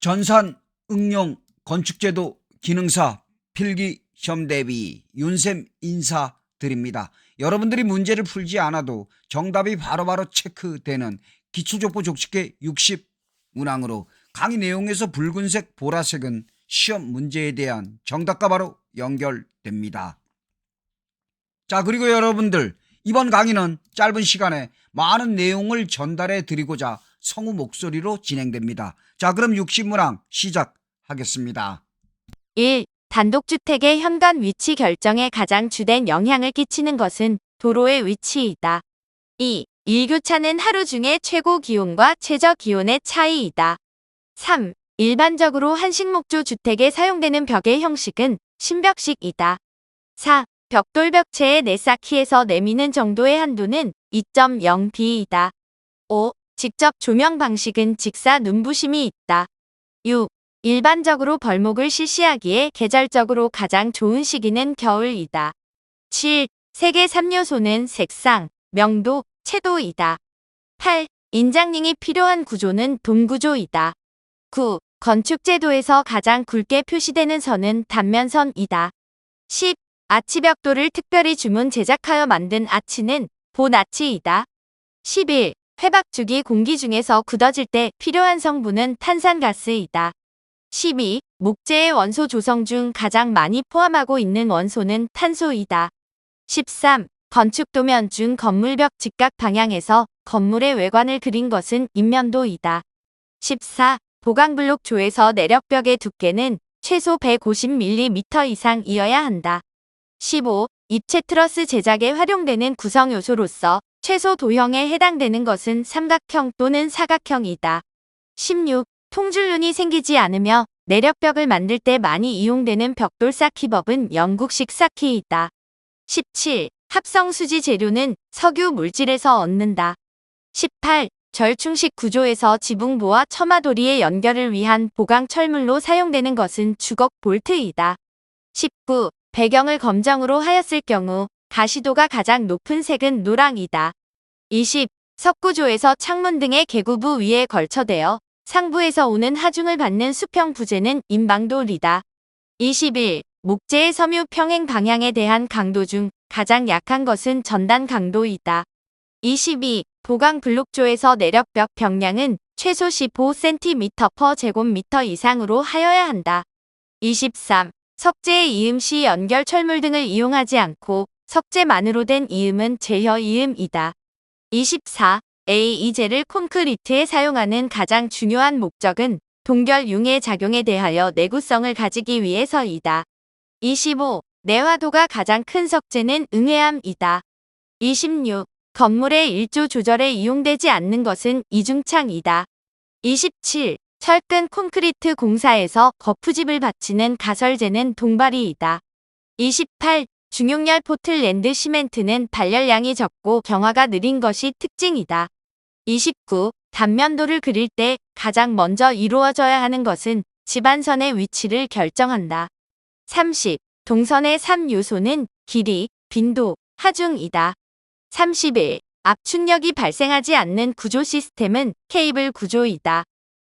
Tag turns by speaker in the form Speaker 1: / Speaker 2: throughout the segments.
Speaker 1: 전산 응용 건축제도 기능사 필기 시험 대비 윤쌤 인사드립니다. 여러분들이 문제를 풀지 않아도 정답이 바로바로 체크되는 기출족보 족집게 60 문항으로 강의 내용에서 붉은색, 보라색은 시험 문제에 대한 정답과 바로 연결됩니다. 자, 그리고 여러분들 이번 강의는 짧은 시간에 많은 내용을 전달해 드리고자 성우 목소리로 진행됩니다. 자, 그럼 60문항 시작하겠습니다.
Speaker 2: 1. 단독주택의 현관 위치 결정에 가장 주된 영향을 끼치는 것은 도로의 위치이다. 2. 일교차는 하루 중에 최고 기온과 최저 기온의 차이이다. 3. 일반적으로 한식목조 주택에 사용되는 벽의 형식은 신벽식이다. 4. 벽돌 벽체의 내쌓기에서 내미는 정도의 한도는 2.0b이다. 5. 직접 조명 방식은 직사 눈부심이 있다. 6. 일반적으로 벌목을 실시하기에 계절적으로 가장 좋은 시기는 겨울이다. 7. 색의 3요소는 색상, 명도, 채도이다. 8. 인장링이 필요한 구조는 동구조이다. 9. 건축제도에서 가장 굵게 표시되는 선은 단면선이다. 10. 아치벽돌을 특별히 주문 제작하여 만든 아치는 본아치이다. 11. 회박죽이 공기 중에서 굳어질 때 필요한 성분은 탄산가스이다. 12. 목재의 원소 조성 중 가장 많이 포함하고 있는 원소는 탄소이다. 13. 건축 도면 중 건물벽 직각 방향에서 건물의 외관을 그린 것은 인면도이다. 14. 보강블록 조에서 내력벽의 두께는 최소 150mm 이상이어야 한다. 15. 입체 트러스 제작에 활용되는 구성 요소로서 최소 도형에 해당되는 것은 삼각형 또는 사각형이다. 16. 통줄눈이 생기지 않으며 내력벽을 만들 때 많이 이용되는 벽돌 쌓기법은 영국식 쌓기이다. 17. 합성수지 재료는 석유 물질에서 얻는다. 18. 절충식 구조에서 지붕보와 처마도리의 연결을 위한 보강 철물로 사용되는 것은 주걱 볼트이다. 19. 배경을 검정으로 하였을 경우 가시도가 가장 높은 색은 노랑이다. 20. 석구조에서 창문 등의 개구부 위에 걸쳐대어 상부에서 오는 하중을 받는 수평 부재는 인방돌이다. 21. 목재의 섬유 평행 방향에 대한 강도 중 가장 약한 것은 전단 강도이다. 22. 보강 블록조에서 내력벽 벽량은 최소 15cm/제곱미터 이상으로 하여야 한다. 23. 석재의 이음 시 연결 철물 등을 이용하지 않고 석재만으로 된 이음은 제혀 이음이다. 24. A2젤을 콘크리트에 사용하는 가장 중요한 목적은 동결융의 작용에 대하여 내구성을 가지기 위해서이다. 25. 내화도가 가장 큰 석재는 응해암이다. 26. 건물의 일조 조절에 이용되지 않는 것은 이중창이다. 27. 철근 콘크리트 공사에서 거푸집을 받치는 가설재는 동발이이다. 28. 중용열 포틀랜드 시멘트는 발열량이 적고 경화가 느린 것이 특징이다. 29. 단면도를 그릴 때 가장 먼저 이루어져야 하는 것은 집안선의 위치를 결정한다. 30. 동선의 3요소는 길이, 빈도, 하중이다. 31. 압축력이 발생하지 않는 구조 시스템은 케이블 구조이다.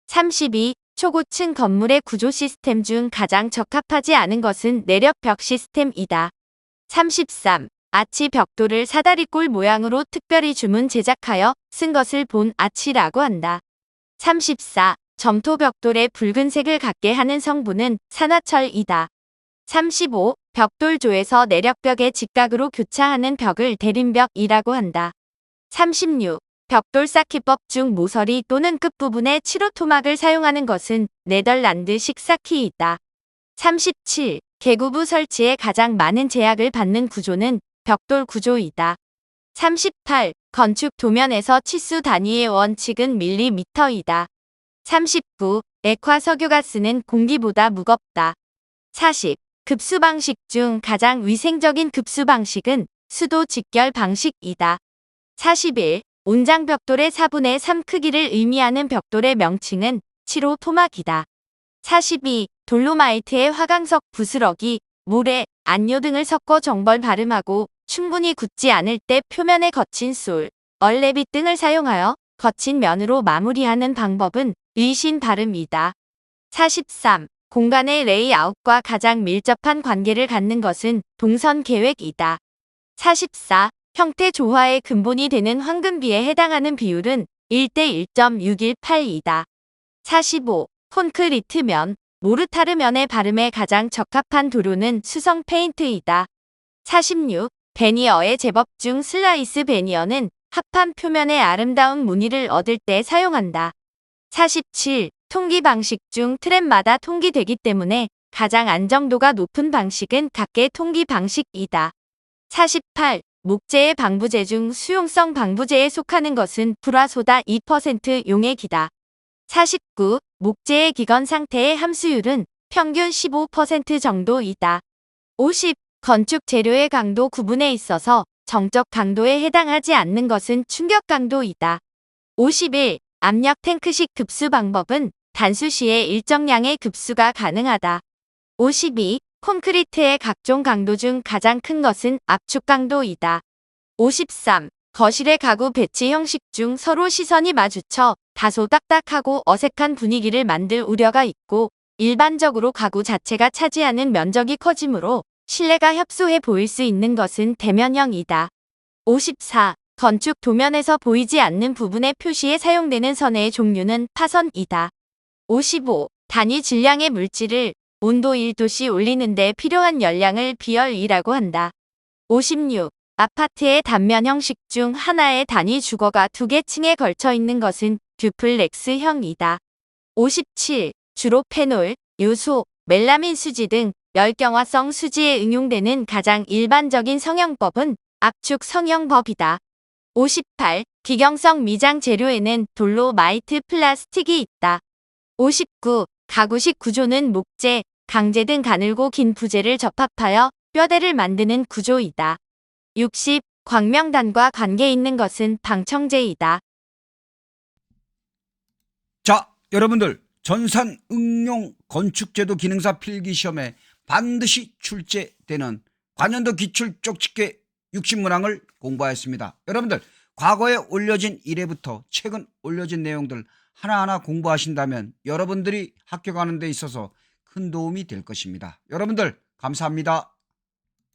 Speaker 2: 32. 초고층 건물의 구조 시스템 중 가장 적합하지 않은 것은 내력벽 시스템이다. 33. 아치 벽돌을 사다리꼴 모양으로 특별히 주문 제작하여 쓴 것을 본 아치라고 한다. 34. 점토 벽돌의 붉은색을 갖게 하는 성분은 산화철이다. 35. 벽돌조에서 내력벽의 직각으로 교차하는 벽을 대림벽이라고 한다. 36. 벽돌 쌓기법 중 모서리 또는 끝부분에 칠호토막을 사용하는 것은 네덜란드식 쌓기이다. 37. 개구부 설치에 가장 많은 제약을 받는 구조는 벽돌 구조이다. 38. 건축 도면에서 치수 단위의 원칙은 밀리미터이다. 39. 액화 석유가스는 공기보다 무겁다. 40. 급수 방식 중 가장 위생적인 급수 방식은 수도 직결 방식이다. 41. 온장 벽돌의 4분의 3 크기를 의미하는 벽돌의 명칭은 7호 토막이다. 42. 돌로마이트에 화강석, 부스러기, 모래, 안료 등을 섞어 정벌 발음하고 충분히 굳지 않을 때 표면에 거친 솔, 얼레빗 등을 사용하여 거친 면으로 마무리하는 방법은 의신 발음이다. 43. 공간의 레이아웃과 가장 밀접한 관계를 갖는 것은 동선 계획이다. 44. 형태 조화의 근본이 되는 황금비에 해당하는 비율은 1대 1.618이다. 45. 콘크리트면, 모르타르면의 발음에 가장 적합한 도료는 수성 페인트이다. 46. 베니어의 제법 중 슬라이스 베니어는 합판 표면의 아름다운 무늬를 얻을 때 사용한다. 47. 통기 방식 중 트랩마다 통기되기 때문에 가장 안정도가 높은 방식은 각계 통기 방식이다. 48. 목재의 방부제 중 수용성 방부제에 속하는 것은 불화소다 2% 용액이다. 49. 목재의 기건 상태의 함수율은 평균 15% 정도이다. 50. 건축 재료의 강도 구분에 있어서 정적 강도에 해당하지 않는 것은 충격 강도이다. 51. 압력 탱크식 급수 방법은 단수 시에 일정량의 급수가 가능하다. 52. 콘크리트의 각종 강도 중 가장 큰 것은 압축 강도이다. 53. 거실의 가구 배치 형식 중 서로 시선이 마주쳐 다소 딱딱하고 어색한 분위기를 만들 우려가 있고, 일반적으로 가구 자체가 차지하는 면적이 커지므로 실내가 협소해 보일 수 있는 것은 대면형이다. 54. 건축 도면에서 보이지 않는 부분의 표시에 사용되는 선의 종류는 파선이다. 55. 단위 질량의 물질을 온도 1도씨 올리는 데 필요한 열량을 비열이라고 한다. 56. 아파트의 단면 형식 중 하나의 단위 주거가 두 개 층에 걸쳐 있는 것은 듀플렉스형이다. 57. 주로 페놀, 요소, 멜라민 수지 등 열경화성 수지에 응용되는 가장 일반적인 성형법은 압축 성형법이다. 58. 기경성 미장 재료에는 돌로마이트 플라스틱이 있다. 59. 가구식 구조는 목재, 강재 등 가늘고 긴 부재를 접합하여 뼈대를 만드는 구조이다. 60. 광명단과 관계 있는 것은 방청제이다.
Speaker 1: 자, 여러분들 전산 응용 건축제도 기능사 필기시험에 반드시 출제되는 관연도 기출 쪽집게 60문항을 공부하였습니다. 여러분들 과거에 올려진 1회부터 최근 올려진 내용들 하나하나 공부하신다면 여러분들이 학교 가는 데 있어서 큰 도움이 될 것입니다. 여러분들 감사합니다.